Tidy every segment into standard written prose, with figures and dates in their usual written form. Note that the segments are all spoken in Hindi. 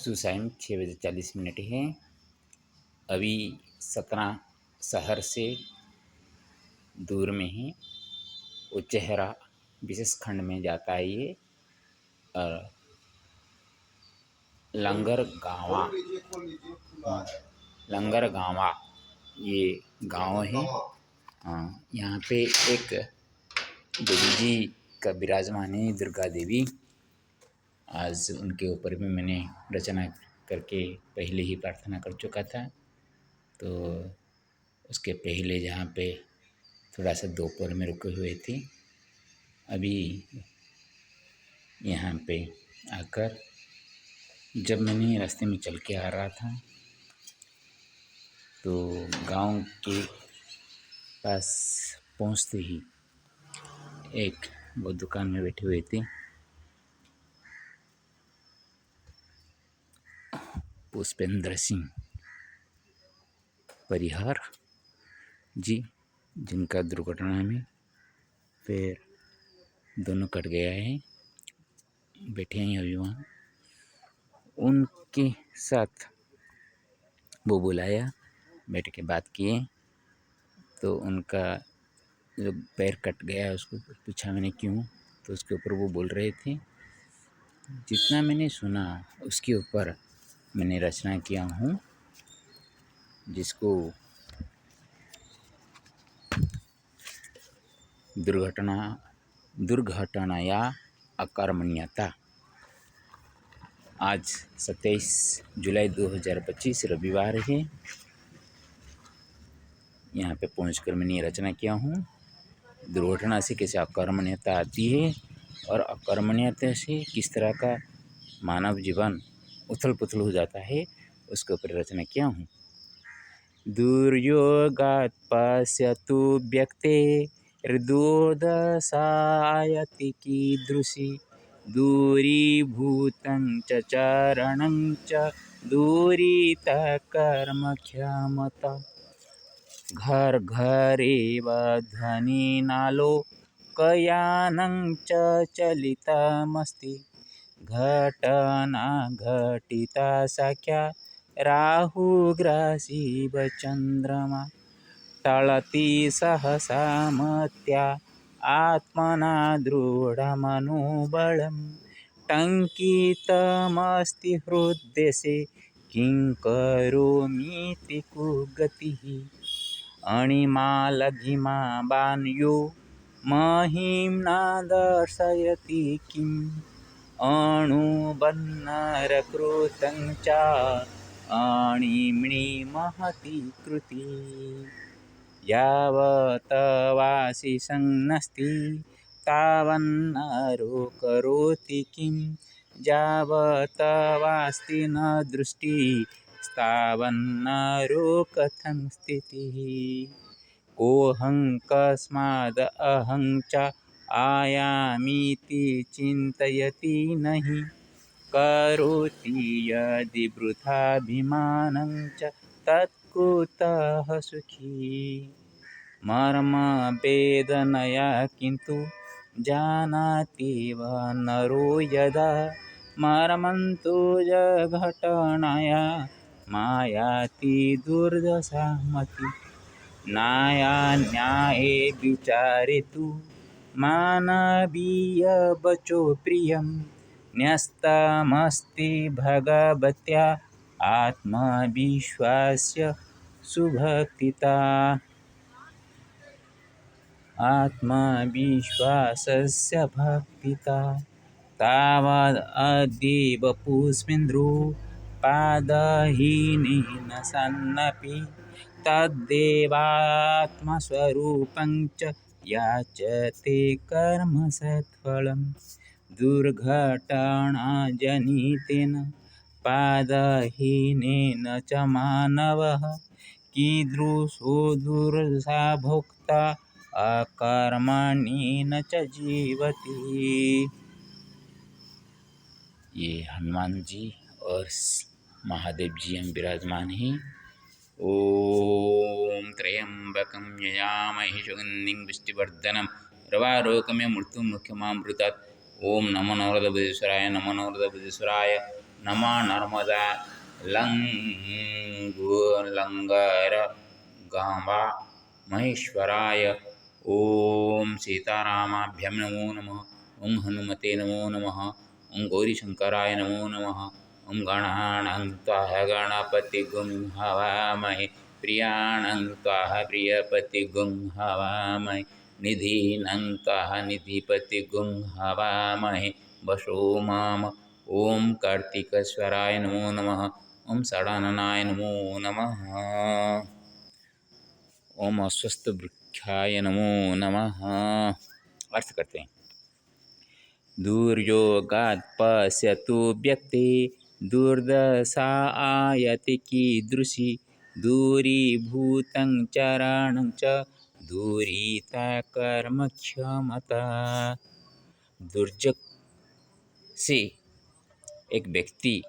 सुसाइम 6 बजे 40 मिनट है। अभी सतना शहर से दूर में ही उचेहरा विशेष खंड में जाता है ये। और लंगर गाँवा लंगर गाँवा ये गांव है। यहाँ पे एक देवी जी का विराजमान है, दुर्गा देवी। आज उनके ऊपर भी मैंने रचना करके पहले ही प्रार्थना कर चुका था। तो उसके पहले जहाँ पे थोड़ा सा दोपहर में रुके हुए थे, अभी यहाँ पे आकर जब मैंने रास्ते में चल के आ रहा था तो गांव के पास पहुँचते ही एक वो दुकान में बैठे हुए थे, पुष्पेंद्र सिंह परिहार जी, जिनका दुर्घटना में पैर दोनों कट गया है, बैठे हैं अभी वहाँ। उनके साथ वो बुलाया, बैठ के बात किए। तो उनका जो पैर कट गया है उसको पूछा मैंने क्यों, तो उसके ऊपर वो बोल रहे थे जितना मैंने सुना उसके ऊपर मैंने रचना किया हूँ, जिसको दुर्घटना या अकर्मण्यता। आज 27 जुलाई 2025 रविवार है। यहाँ पे पहुँचकर मैंने ये रचना किया हूँ, दुर्घटना से कैसे अकर्मण्यता आती है और अकर्मण्यता से किस तरह का मानव जीवन उथल पुथल हो जाता है, उसके ऊपर रचना किया हूँ। दुर्योगात् पश्यतु व्यक्ते दुर्दशायति कीदृशी दूरीभूतं च चरणं च दूरितः कर्मक्षमता। घर घरेव ध्वनिनालोकयानं च चलितमस्ति। घटना घटिता सख्या राहुग्रासीव चन्द्रमा। टलति सहसा मत्या आत्मना दृढमनोबलं। टङ्कितमस्ति हृद्देशे किं करोमीति कुगतिः। अणिमा लघिमा बान्यो महीं न दर्शयति किम्। अणुबन्नरकृतं च अणिम्नि महती कृतिः। यावत् वासि संनस्ति तावन्नरो करोति किं। यावत् वास्ति न दृष्टिस्तावन्नरो कथं स्थितिः। कोऽहं कस्माद् अहं च आयामीति चिन्तयति नहि। करोति यदि वृथाभिमानं च तत्कुतः सुखी। मर्मवेदनया किन्तु जानाति वा नरो यदा। मर्मन्तो घटनाया मायाति दुर्दशा मति। न्याये विचारे तु मानवीयवचो प्रियं। न्यस्तमस्ति भगवत्या आत्मविश्वास्य सुभक्तिता। आत्मविश्वासस्य भक्तिता। तावदद्यैव पुष्पेन्द्रो पादहीनेन सन्नपि तद्देवात्मस्वरूपं च याचते कर्मसत्फलं। दुर्घटनाजनितेन पादहीनेन च मानवः कीदृशो दुर्दशा भोक्ता अकर्मण्येन च जीवति। ये हनुमान जी और महादेव जी हम विराजमान हैं। ओम त्र्यंबकं यजामहे सुगन्धिं पुष्टिवर्धनम् उर्वारुकमिव मृत्युमुख्यमामृतात्। ओम नमो नारदबुद्धेश्वराय, नमो नारदबुद्धेश्वराय, नमो नर्मदा लंगर गांबा महेश्वराय। ओम सीतारामाभ्यं नमो नमः। ओम हनुमते नमो नमः। ओम गौरीशंकराय नमो नमः। ओम गणानां त्वा गणपतिगुं हवामहे प्रियाणां त्वा प्रियपतिगुं हवामहे निधीनां त्वा निधिपतिगुं हवामहे वशो माम। ओम कार्तिकेश्वराय नमो नमः। ओम षडाननाय नमो नमः। ओम अस्वस्थ वृक्षाय नमो नमः। अर्थ करते हैं। दुर्योगात् पश्यतु व्यक्ति दुर्दशा आयति कीदृशी दूरीभूतं चरणं च दूरीता कर्मक्षमता। दुर्जग से एक व्यक्ति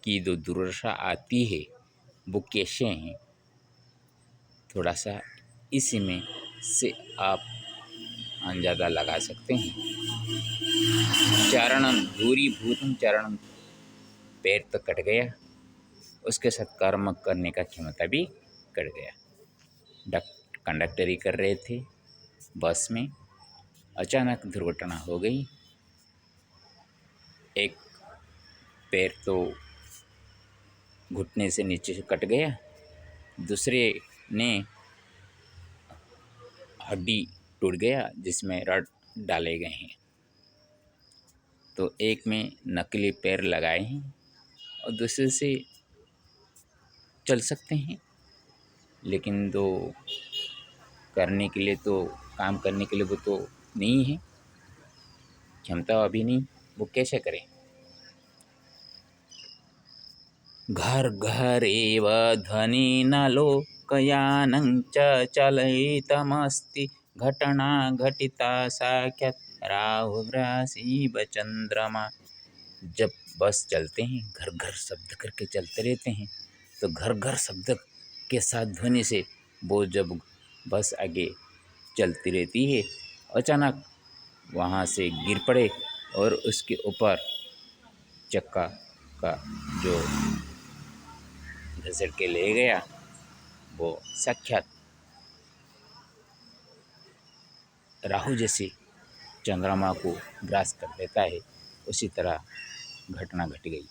की जो दुर्दशा आती है वो कैसे हैं, थोड़ा सा इसमें से आप अंदाजा लगा सकते हैं। चारणम दूरी भूतम चारणम, पैर तो कट गया, उसके साथ कर्म करने का क्षमता भी कट गया। कंडक्टरी कर रहे थे बस में, अचानक दुर्घटना हो गई। एक पैर तो घुटने से नीचे से कट गया, दूसरे ने हड्डी टूट गया जिसमें रड डाले गए हैं। तो एक में नकली पैर लगाए हैं और दूसरे से चल सकते हैं, लेकिन तो करने के लिए तो काम करने के लिए वो तो नहीं है, क्षमता अभी नहीं, वो कैसे करें। घर घर एव ध्वनि न लोकयानं च चलितमस्ति घटना घटिता साक्षात् राहुग्रासीव चंद्रमा। जब बस चलते हैं घर घर शब्द करके चलते रहते हैं, तो घर घर शब्द के साथ ध्वनि से वो जब बस आगे चलती रहती है, अचानक वहाँ से गिर पड़े और उसके ऊपर चक्का का जो घसट के ले गया वो साक्षात राहु जैसे चंद्रमा को ग्रास कर लेता है। उसी तरह घटना घट गई।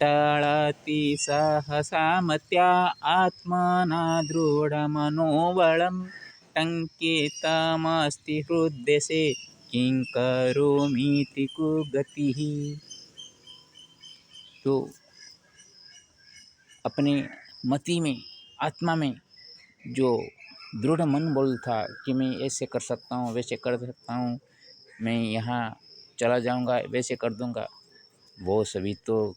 टळति सहसा मत्या आत्मना दृढमनोबलं टङ्कितमस्ति हृद्देशे किं करोमीति कुगतिः। तो अपने मति में, आत्मा में जो दृढ़ मन बोल था कि मैं ऐसे कर सकता हूँ, वैसे कर सकता हूँ, मैं यहाँ चला जाऊँगा, वैसे कर दूँगा, वो सभी तो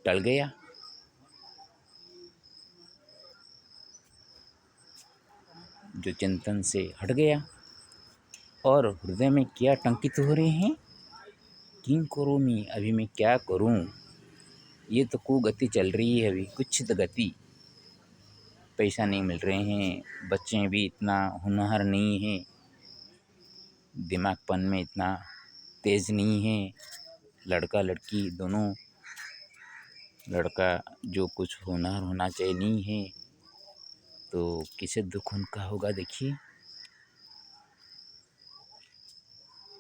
टल गया। जो चिंतन से हट गया और हृदय में क्या टंकित हो रहे हैं, किं करोमि, अभी मैं क्या करूं। ये तो कुगति चल रही है, अभी कुछ गति, पैसा नहीं मिल रहे हैं, बच्चे भी इतना होनहार नहीं है, दिमागपन में इतना तेज नहीं है, लड़का लड़की दोनों, लड़का जो कुछ होनहार होना चाहिए नहीं है, तो किसे दुख उनका होगा। देखिए,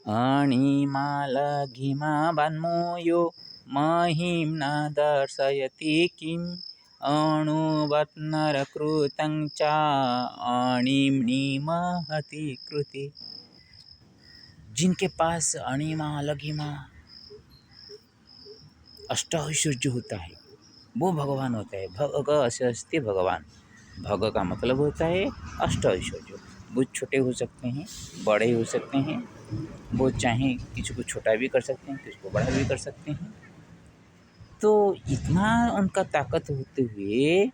अणिमा लघिमा वन्मोयो महिं न दर्शयति किम् अणुवत् नरकृतं च अणिम्नि महति कृति। जिनके पास अणिमा लघिमा अष्टैश्वर्य होता है वो भगवान होता है। भग अस्य अस्ति भगवान, भग का मतलब होता है अष्टैश्वर्य। वो छोटे हो सकते हैं, बड़े हो सकते हैं, वो चाहें किसी को छोटा भी कर सकते हैं, किसी को बड़ा भी कर सकते हैं। तो इतना उनका ताकत होते हुए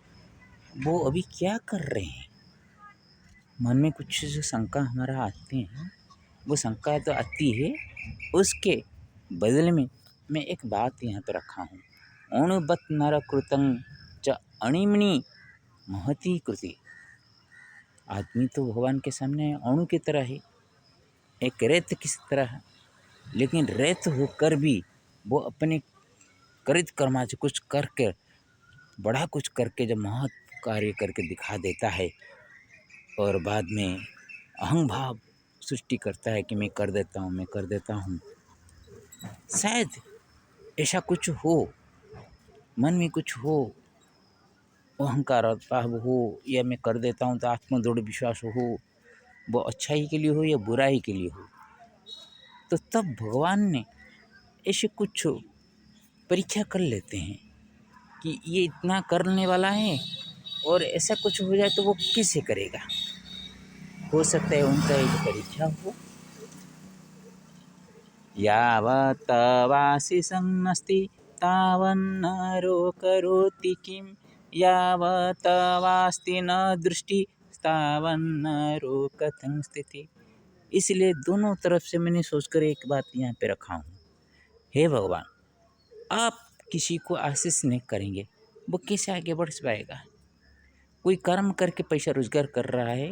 वो अभी क्या कर रहे हैं, मन में कुछ जो शंका हमारा आते हैं, वो शंका तो आती है। उसके बदले में मैं एक बात यहाँ पर रखा हूँ, अणुवत् नरकृतं च अणिम्नि महति कृति। आदमी तो भगवान के सामने अणु की तरह है, एक रेत की तरह, लेकिन रहित होकर भी वो अपने कृत कर्मा से कुछ करके, बड़ा कुछ करके जब महत् कार्य करके दिखा देता है और बाद में अहं भाव सृष्टि करता है कि मैं कर देता हूँ, मैं कर देता हूँ, शायद ऐसा कुछ हो, मन में कुछ हो, अहंकार भाव हो, या मैं कर देता हूँ तो आत्मदृढ़ विश्वास हो, वो अच्छाई के लिए हो या बुराई के लिए हो, तो तब भगवान ने ऐसे कुछ परीक्षा कर लेते हैं कि ये इतना करने वाला है और ऐसा कुछ हो जाए तो वो कैसे करेगा। हो सकता है उनका एक परीक्षा हो। यावत् वासि सन्नस्ति तावन्नरो करोति किं, यावत् वास्ति न दृष्टि तावन्नरो कथं स्थिति। इसलिए दोनों तरफ से मैंने सोचकर एक बात यहाँ पे रखा हूँ, हे भगवान, आप किसी को आशीष नहीं करेंगे, वो कैसे आगे बढ़ पाएगा। कोई कर्म करके पैसा रोजगार कर रहा है,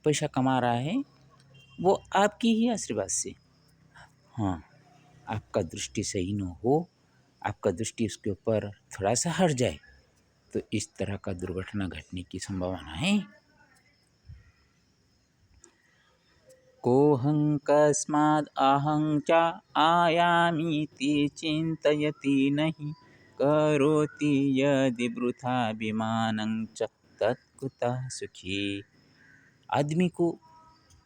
पैसा कमा रहा है, वो आपकी ही आशीर्वाद से। हाँ, आपका दृष्टि सही न हो, आपका दृष्टि उसके ऊपर थोड़ा सा हट जाए तो इस तरह का दुर्घटना घटने की संभावना है। कोऽहं कस्माद् अहं च आयामीति चिन्तयति नहि, करोति यदि वृथाभिमानं च तत्कुतः सुखी। आदमी को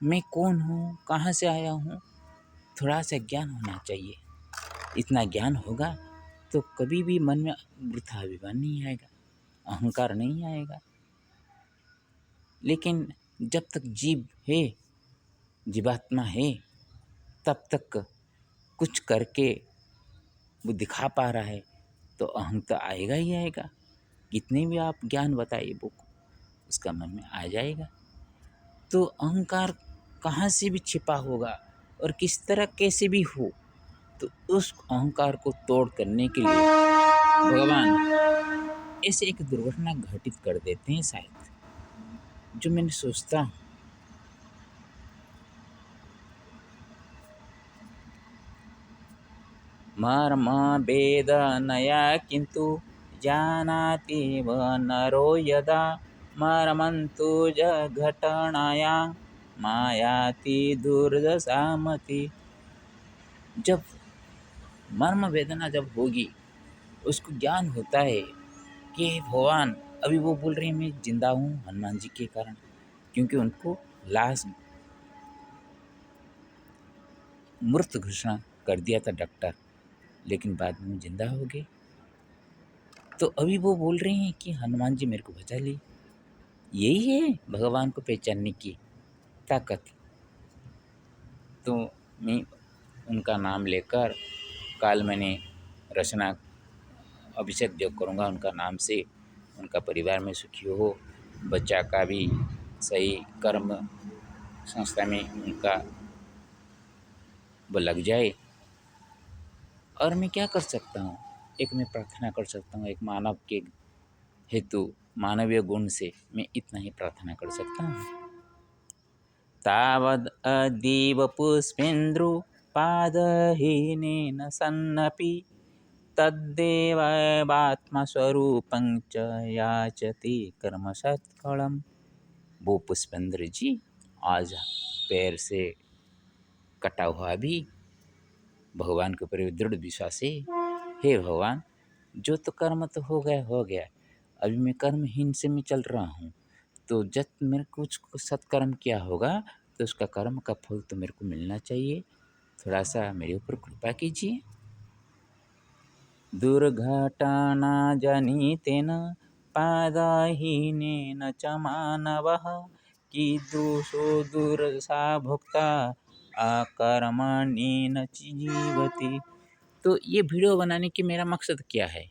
मैं कौन हूँ, कहाँ से आया हूँ, थोड़ा सा ज्ञान होना चाहिए। इतना ज्ञान होगा तो कभी भी मन में वृथा अभिमान नहीं आएगा, अहंकार नहीं आएगा। लेकिन जब तक जीव है, जीवात्मा है, तब तक कुछ करके वो दिखा पा रहा है तो अहं तो आएगा ही आएगा। कितने भी आप ज्ञान बताइए वो उसका मन में आ जाएगा। तो अहंकार कहाँ से भी छिपा होगा और किस तरह कैसे भी हो, तो उस अहंकार को तोड़ करने के लिए भगवान ऐसे एक दुर्घटना घटित कर देते हैं शायद, जो मैंने सोचता हूँ। मर्म वेदनया किन्तु जानाति व नरो यदा, मर्मन्तु घटनायां मायाति दुर्दशामति। जब मर्म वेदना जब होगी, उसको ज्ञान होता है कि भगवान अभी वो बोल रहे हैं मैं जिंदा हूँ हनुमान जी के कारण, क्योंकि उनको लाश मृत घोषणा कर दिया था डॉक्टर, लेकिन बाद में जिंदा हो गए। तो अभी वो बोल रहे हैं कि हनुमान जी मेरे को बचा ली। यही है भगवान को पहचानने की ताकत। तो मैं उनका नाम लेकर काल मैंने रचना अभिषेक जो करूँगा उनका नाम से, उनका परिवार में सुखी हो, बच्चा का भी सही कर्म संस्था में उनका वो लग जाए। और मैं क्या कर सकता हूँ, एक मैं प्रार्थना कर सकता हूँ, एक मानव के हेतु मानवीय गुण से मैं इतना ही प्रार्थना कर सकता हूँ। तावद् अदीव पुष्पेन्द्रु पादहीनेन सन्नपि, तद्देवात्मस्वरूपं च याचति कर्मसत्फलम्। वो पुष्पेंद्र जी आज पैर से कटा हुआ भी भगवान के ऊपर दृढ़ विश्वास है। हे भगवान, जो तो कर्म तो हो गया, अभी मैं कर्महीन से मैं चल रहा हूँ, तो जब मेरे कुछ सत्कर्म किया होगा तो उसका कर्म का फल तो मेरे को मिलना चाहिए। थोड़ा सा मेरे ऊपर कृपा कीजिए। दुर्घटना जनितेन पादहीनेन च मानवः, कीदृशो दुर्दशा भोक्ता अकर्मण्येन जीवति। तो ये वीडियो बनाने की मेरा मकसद क्या है,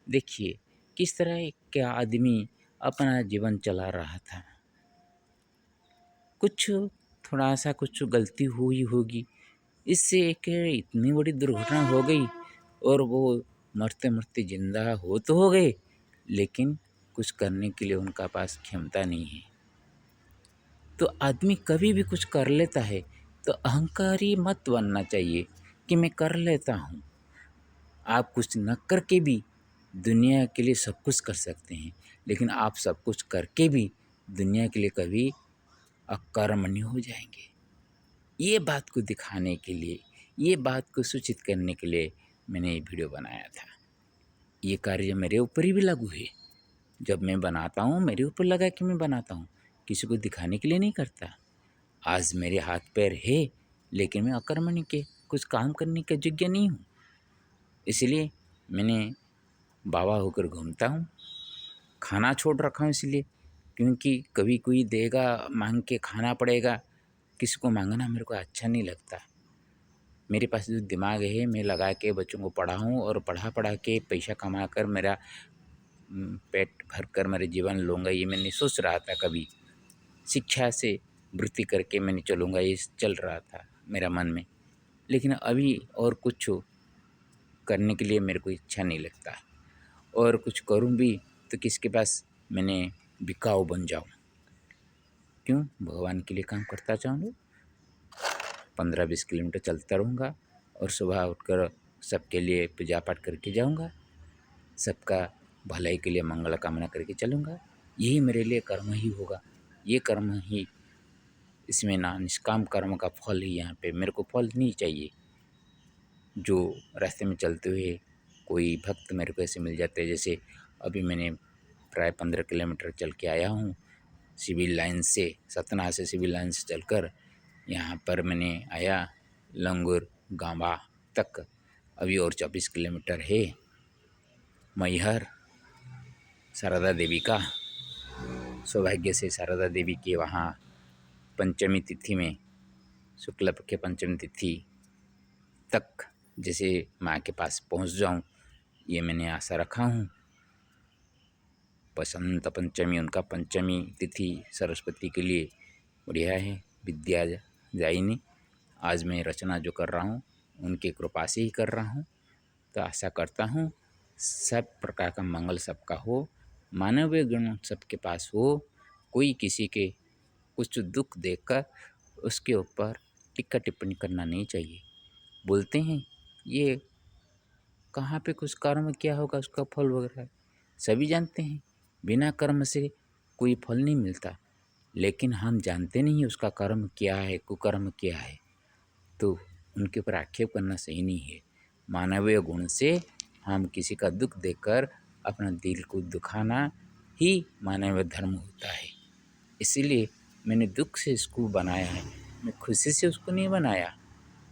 देखिए किस तरह एक क्या आदमी अपना जीवन चला रहा था, कुछ थोड़ा सा कुछ गलती हुई होगी, इससे एक इतनी बड़ी दुर्घटना हो गई और वो मरते मरते जिंदा हो गए, लेकिन कुछ करने के लिए उनका पास क्षमता नहीं है। तो आदमी कभी भी कुछ कर लेता है तो अहंकारी मत बनना चाहिए कि मैं कर लेता हूँ। आप कुछ न करके भी दुनिया के लिए सब कुछ कर सकते हैं, लेकिन आप सब कुछ करके भी दुनिया के लिए कभी अकर्मण्य हो जाएंगे। ये बात को दिखाने के लिए, ये बात को सूचित करने के लिए मैंने ये वीडियो बनाया था। ये कार्य मेरे ऊपर ही भी लागू है। जब मैं बनाता हूँ मेरे ऊपर लगा कि मैं बनाता हूँ, किसी को दिखाने के लिए नहीं करता। आज मेरे हाथ पैर है, लेकिन मैं अकर्मण्य के कुछ काम करने के योग्य नहीं हूँ। इसलिए मैंने बाबा होकर घूमता हूँ। खाना छोड़ रखा हूँ इसलिए, क्योंकि कभी कोई देगा मांग के खाना पड़ेगा। किसी को मांगना मेरे को अच्छा नहीं लगता। मेरे पास जो दिमाग है मैं लगा के बच्चों को पढ़ाऊँ और पढ़ा के पैसा कमा कर मेरा पेट भर कर मेरे जीवन लूँगा, ये मैं नहीं सोच रहा था कभी। शिक्षा से वृत्ति करके मैंने चलूँगा, ये चल रहा था मेरा मन में। लेकिन अभी और कुछ करने के लिए मेरे को इच्छा नहीं लगता, और कुछ करूँ भी तो किसके पास मैंने बिकाऊ बन जाऊँ। क्यों? भगवान के लिए काम करता जाऊँगा, 15-20 किलोमीटर चलता रहूँगा और सुबह उठकर सबके लिए पूजा पाठ करके जाऊँगा, सबका भलाई के लिए मंगल कामना करके चलूँगा। यही मेरे लिए कर्म ही होगा। ये कर्म ही, इसमें ना निष्काम कर्म का फल ही यहाँ पे, मेरे को फल नहीं चाहिए। जो रास्ते में चलते हुए कोई भक्त मेरे को ऐसे मिल जाते हैं, जैसे अभी मैंने प्राय 15 किलोमीटर चल के आया हूँ सिविल लाइन से, सतना से सिविल लाइन से चलकर यहाँ पर मैंने आया लंगूर गांवा तक। अभी और 24 किलोमीटर है। मैहर शारदा देवी का, सौभाग्य से शारदा देवी के वहाँ पंचमी तिथि में, शुक्ल पक्ष पंचमी तिथि तक जैसे माँ के पास पहुँच जाऊँ, ये मैंने आशा रखा हूँ। बसंत पंचमी, उनका पंचमी तिथि सरस्वती के लिए बढ़िया है, विद्या दायिनी। आज मैं रचना जो कर रहा हूँ उनकी कृपा से ही कर रहा हूँ। तो आशा करता हूँ सब प्रकार का मंगल सबका हो, मानवीय गुण सबके पास हो। कोई किसी के कुछ दुख देखकर उसके ऊपर टिक्का टिप्पणी करना नहीं चाहिए। बोलते हैं ये कहाँ पे कुछ कर्म किया होगा उसका फल वगैरह, सभी जानते हैं बिना कर्म से कोई फल नहीं मिलता। लेकिन हम जानते नहीं उसका कर्म क्या है, कुकर्म क्या है, तो उनके ऊपर आक्षेप करना सही नहीं है। मानवीय गुण से हम किसी का दुख देखकर अपना दिल को दुखाना ही मानवीय धर्म होता है। इसीलिए मैंने दुख से इसको बनाया है, मैं खुशी से उसको नहीं बनाया,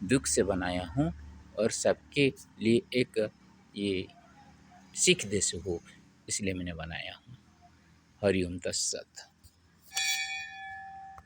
दुख से बनाया हूँ। और सबके लिए एक ये सीख जैसे हो, इसलिए मैंने बनाया हूँ। हरि ओम तत्सत।